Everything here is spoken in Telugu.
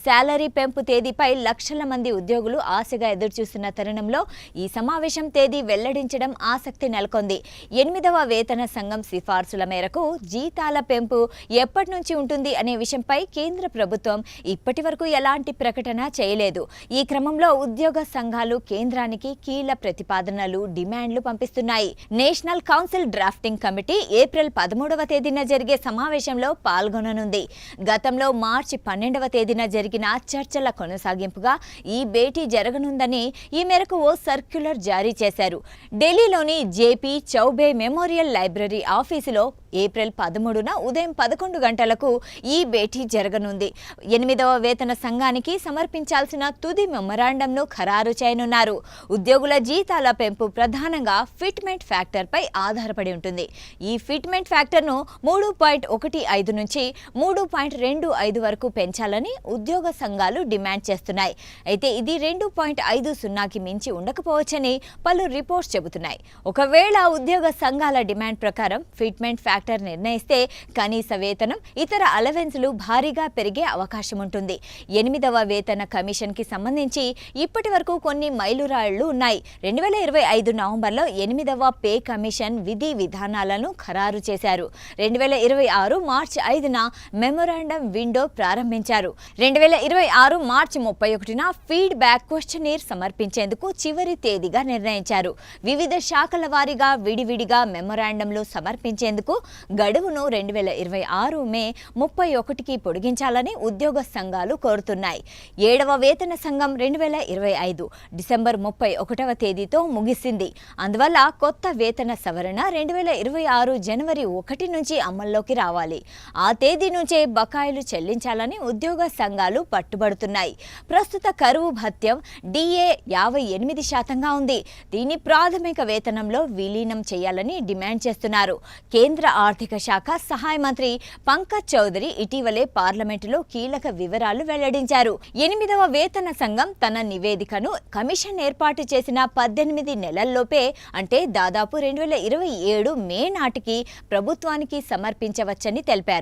శాలరీ పెంపు తేదీపై లక్షల మంది ఉద్యోగులు ఆశగా ఎదురుచూస్తున్న తరుణంలో ఈ సమావేశం తేదీ వెల్లడించడం ఆసక్తి నెలకొంది. 8వ వేతన సంఘం సిఫార్సుల మేరకు జీతాల పెంపు ఎప్పటి నుంచి ఉంటుంది అనే విషయంపై కేంద్ర ప్రభుత్వం ఇప్పటివరకు ఎలాంటి ప్రకటన చేయలేదు. ఈ క్రమంలో ఉద్యోగ సంఘాలు కేంద్రానికి కీలక ప్రతిపాదనలు, డిమాండ్లు పంపిస్తున్నాయి. National council drafting committee April 13వ తేదీన జరిగే సమావేశంలో పాల్గొననుంది. గతంలో మార్చి 12వ తేదీన జరిగిన చర్చల కొనసాగింపుగా ఈ భేటీ జరగనుందని ఈ మేరకు ఓ సర్క్యులర్ జారీ చేశారు. ఢిల్లీలోని జేపీ చౌబే మెమోరియల్ లైబ్రరీ ఆఫీసులో ఏప్రిల్ 13న ఉదయం 11 గంటలకు ఈ భేటీ జరగనుంది. 8వ వేతన సంఘానికి సమర్పించాల్సిన తుది మెమొరాండంను ఖరారు చేయనున్నారు. ఉద్యోగుల జీతాల పెంపు ప్రధానంగా ఫిట్మెంట్ ఫ్యాక్టర్పై ఆధారపడి ఉంటుంది. ఈ ఫిట్మెంట్ ఫ్యాక్టర్ను 3.15 నుంచి 3.25 వరకు పెంచాలని ఉద్యోగ సంఘాలు డిమాండ్ చేస్తున్నాయి. అయితే ఇది 2.50కి మించి ఉండకపోవచ్చని పలు రిపోర్ట్స్ చెబుతున్నాయి. ఒకవేళ ఉద్యోగ సంఘాల డిమాండ్ ప్రకారం ఫిట్మెంట్ ఫ్యాక్టర్ నిర్ణయిస్తే కనీస వేతనం, ఇతర అలవెన్సులు భారీగా పెరిగే అవకాశం ఉంటుంది. 8వ వేతన కమిషన్ కి సంబంధించి ఇప్పటి వరకు కొన్ని మైలురాళ్లు ఉన్నాయి. 2025 నవంబర్లో 8వ పే కమిషన్ విధి విధానాలను ఖరారు చేశారు. 2026 మార్చి 5న మెమొరాండం విండో ప్రారంభించారు. 2026 మార్చి 31న ఫీడ్బ్యాక్ క్వశ్చనీర్ సమర్పించేందుకు చివరి తేదీగా నిర్ణయించారు. వివిధ శాఖల వారీగా విడివిడిగా మెమొరాండంలు సమర్పించేందుకు గడువును 2026 మే 31కి పొడిగించాలని ఉద్యోగ సంఘాలు కోరుతున్నాయి. 7వ వేతన సంఘం 2025 డిసెంబర్ 31వ తేదీతో ముగిసింది. అందువల్ల కొత్త వేతన సవరణ 2026 జనవరి 1 నుంచి అమల్లోకి రావాలి. ఆ తేదీ నుంచే బకాయిలు చెల్లించాలని ఉద్యోగ సంఘాలు పట్టుబడుతున్నాయి. ప్రస్తుత కరువు భత్యం డిఏ 58%గా ఉంది. దీన్ని ప్రాథమిక వేతనంలో విలీనం చేయాలని డిమాండ్ చేస్తున్నారు. కేంద్ర ఆర్థిక శాఖ సహాయ మంత్రి పంకజ్ చౌదరి ఇటీవలే పార్లమెంటులో కీలక వివరాలు వెల్లడించారు. 8వ వేతన సంఘం తన నివేదికను కమిషన్ ఏర్పాటు చేసిన 18 నెలల్లోపే, అంటే దాదాపు 2027 మే నాటికి ప్రభుత్వానికి సమర్పించవచ్చని తెలిపారు.